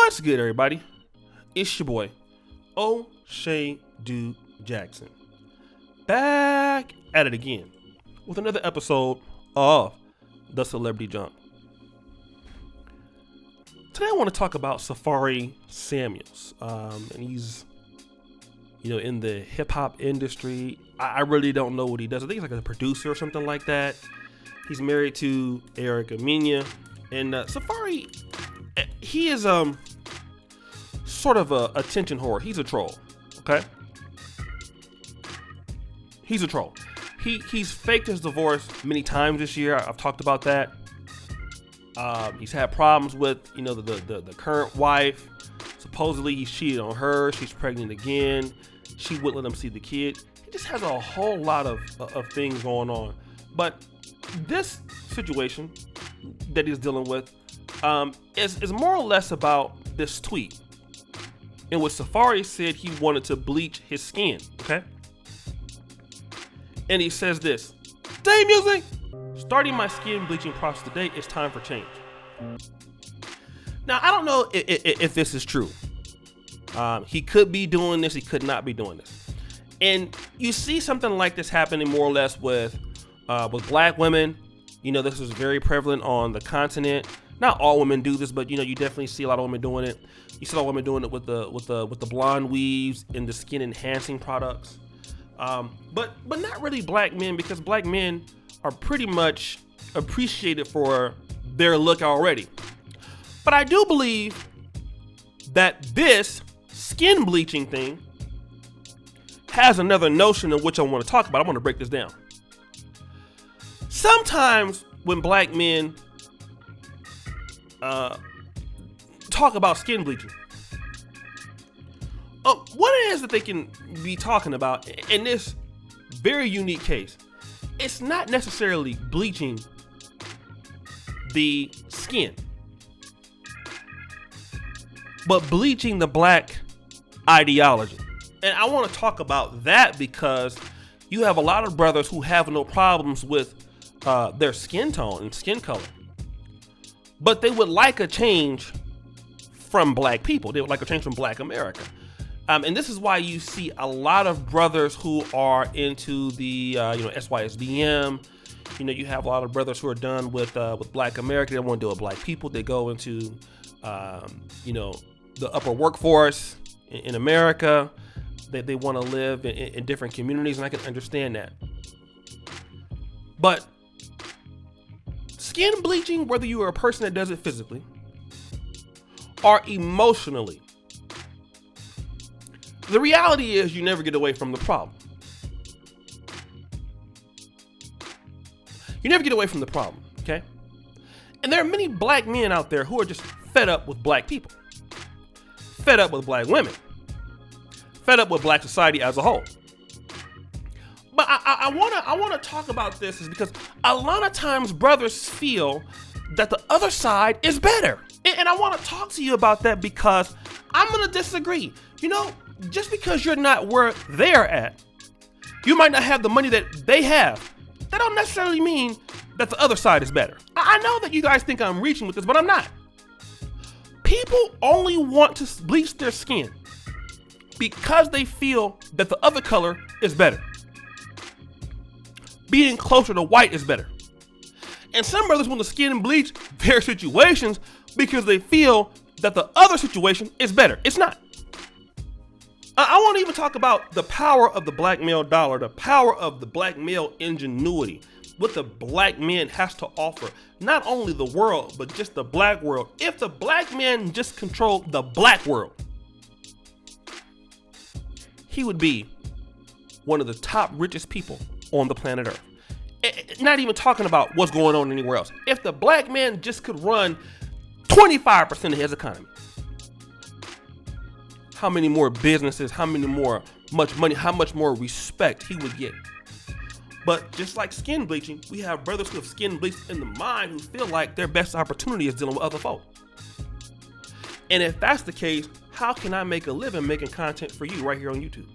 What's good, everybody? It's your boy, O'Shea Dude Jackson, back at it again with another episode of The Celebrity Jump. Today I want to talk about Safaree Samuels, and he's, in the hip hop industry. I really don't know what he does. I think he's like a producer or something like that. He's married to Erica Mena, and Safaree, he is sort of a attention whore. He's a troll, okay? He's a troll. He's faked his divorce many times this year. I've talked about that. He's had problems with, the current wife. Supposedly he cheated on her. She's pregnant again. She wouldn't let him see the kid. He just has a whole lot of things going on. But this situation that he's dealing with is more or less about this tweet in which Safaree said he wanted to bleach his skin, okay? And he says this: "Day music! Starting my skin bleaching process today. It's time for change." Now, I don't know if this is true. He could be doing this. He could not be doing this. And you see something like this happening more or less with black women. This is very prevalent on the continent. Not all women do this, but you definitely see a lot of women doing it. You see a lot of women doing it with the blonde weaves and the skin enhancing products. But not really black men, because black men are pretty much appreciated for their look already. But I do believe that this skin bleaching thing has another notion in which I want to talk about. I want to break this down. Sometimes when black men talk about skin bleaching, what it is that they can be talking about in this very unique case, it's not necessarily bleaching the skin, but bleaching the black ideology. And I want to talk about that because you have a lot of brothers who have no problems with their skin tone and skin color, but they would like a change from black people. They would like a change from black America. And this is why you see a lot of brothers who are into the SYSBM. You have a lot of brothers who are done with black America. They want to deal with black people. They go into the upper workforce in America. They want to live in different communities, and I can understand that. But skin bleaching, whether you are a person that does it physically or emotionally, the reality is you never get away from the problem. You never get away from the problem, okay? And there are many black men out there who are just fed up with black people, fed up with black women, fed up with black society as a whole. But I want to talk about this is because a lot of times brothers feel that the other side is better. And I want to talk to you about that because I'm going to disagree. Just because you're not where they're at, you might not have the money that they have. That don't necessarily mean that the other side is better. I know that you guys think I'm reaching with this, but I'm not. People only want to bleach their skin because they feel that the other color is better. Being closer to white is better. And some brothers want to skin bleach their situations because they feel that the other situation is better. It's not. I want to even talk about the power of the black male dollar, the power of the black male ingenuity, what the black man has to offer, not only the world, but just the black world. If the black man just controlled the black world, he would be one of the top richest people on the planet Earth. Not even talking about what's going on anywhere else. If the black man just could run 25% of his economy, how many more businesses, how much money, how much more respect he would get. But just like skin bleaching, we have brothers who have skin bleached in the mind who feel like their best opportunity is dealing with other folk. And if that's the case, how can I make a living making content for you right here on YouTube?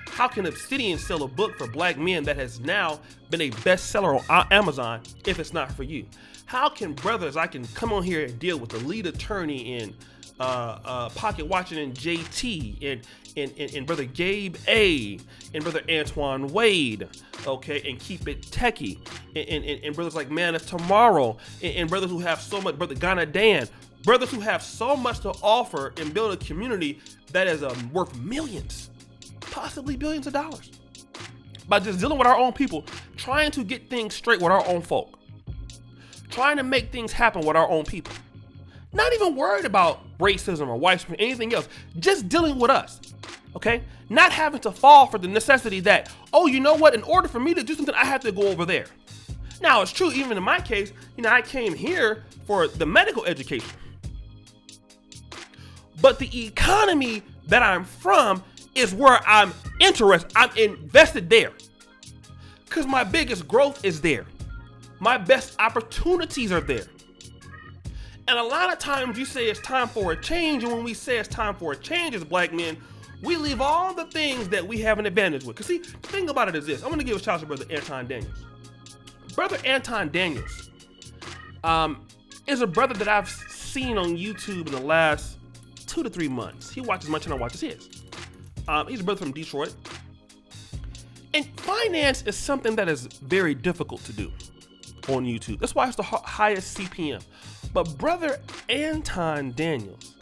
How can Obsidian sell a book for black men that has now been a bestseller on Amazon if it's not for you? How can brothers, I can come on here and deal with the lead attorney in Pocket Watching and JT and brother Gabe A and brother Antoine Wade, okay, and Keep It Techie and brothers like Man of Tomorrow and brothers who have so much, brother Ghana Dan, brothers who have so much to offer and build a community that is worth millions, possibly billions of dollars, by just dealing with our own people, trying to get things straight with our own folk, trying to make things happen with our own people. Not even worried about racism or white supremacy, anything else, just dealing with us, okay? Not having to fall for the necessity that, oh, you know what, in order for me to do something, I have to go over there. Now, it's true, even in my case, I came here for the medical education. But the economy that I'm from is where I'm interested. I'm invested there. Because my biggest growth is there. My best opportunities are there. And a lot of times you say it's time for a change, and when we say it's time for a change as black men, we leave all the things that we have an advantage with. Because see, the thing about it is this. I'm going to give a shout out to Brother Anton Daniels. Brother Anton Daniels is a brother that I've seen on YouTube in the last 2 to 3 months. He watches my channel, watches his. He's a brother from Detroit. And finance is something that is very difficult to do on YouTube. That's why it's the highest CPM. But brother Anton Daniels,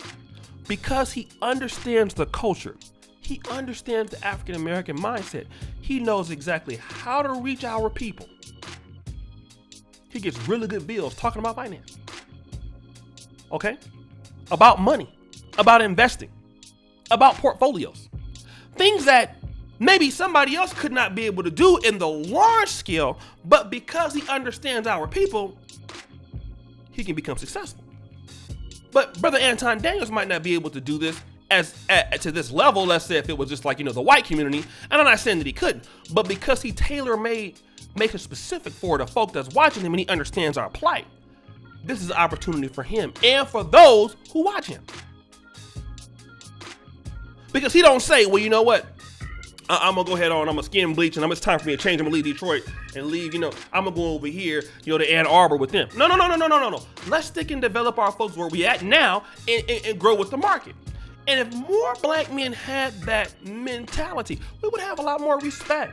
because he understands the culture, he understands the African American mindset, he knows exactly how to reach our people. He gets really good bills talking about finance. Okay? About money, about investing, about portfolios. Things that maybe somebody else could not be able to do in the large scale, but because he understands our people, he can become successful. But Brother Anton Daniels might not be able to do this to this level, let's say if it was just like, the white community, and I'm not saying that he couldn't, but because he makes it specific for the folk that's watching him and he understands our plight, this is an opportunity for him and for those who watch him. Because he don't say, well, you know what? I'm gonna go ahead on, I'm gonna skin Bleach, and it's time for me to change. I'm gonna leave Detroit and leave, I'm gonna go over here, to Ann Arbor with them. No. Let's stick and develop our folks where we at now and grow with the market. And if more black men had that mentality, we would have a lot more respect.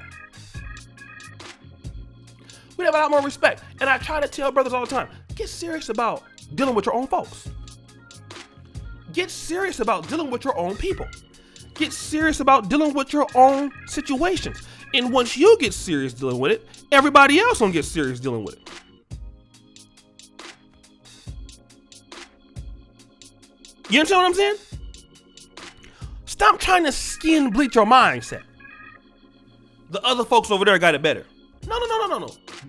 We'd have a lot more respect. And I try to tell brothers all the time, get serious about dealing with your own folks. Get serious about dealing with your own people. Get serious about dealing with your own situations. And once you get serious dealing with it, everybody else gonna get serious dealing with it. You understand what I'm saying? Stop trying to skin bleach your mindset. The other folks over there got it better. No.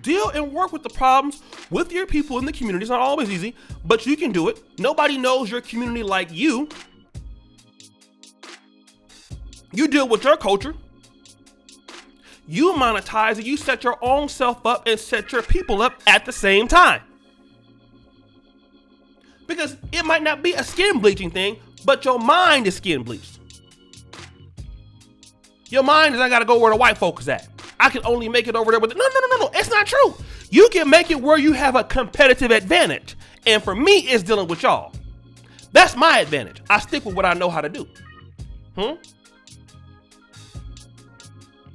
Deal and work with the problems with your people in the community. It's not always easy, but you can do it. Nobody knows your community like you. You deal with your culture. You monetize it. You set your own self up and set your people up at the same time. Because it might not be a skin bleaching thing, but your mind is skin bleached. Your mind is, I gotta go where the white folk is at. I can only make it over there with it. No. It's not true. You can make it where you have a competitive advantage. And for me, it's dealing with y'all. That's my advantage. I stick with what I know how to do.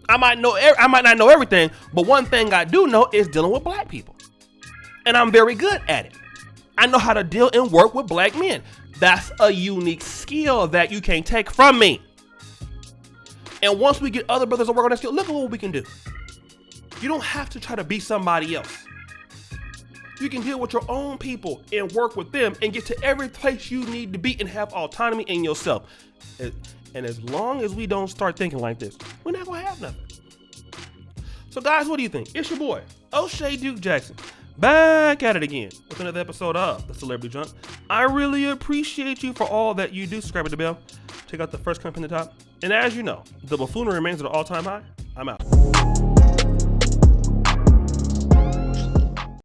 I might not know everything, but one thing I do know is dealing with black people. And I'm very good at it. I know how to deal and work with black men. That's a unique skill that you can't take from me. And once we get other brothers to work on that skill, look at what we can do. You don't have to try to be somebody else. You can deal with your own people and work with them and get to every place you need to be and have autonomy in yourself. And as long as we don't start thinking like this, we're not going to have nothing. So guys, what do you think? It's your boy, O'Shea Duke Jackson, back at it again with another episode of The Celebrity Junk. I really appreciate you for all that you do. Subscribe to the bell. Check out the first comment in the top. And as you know, the buffoonery remains at an all-time high. I'm out.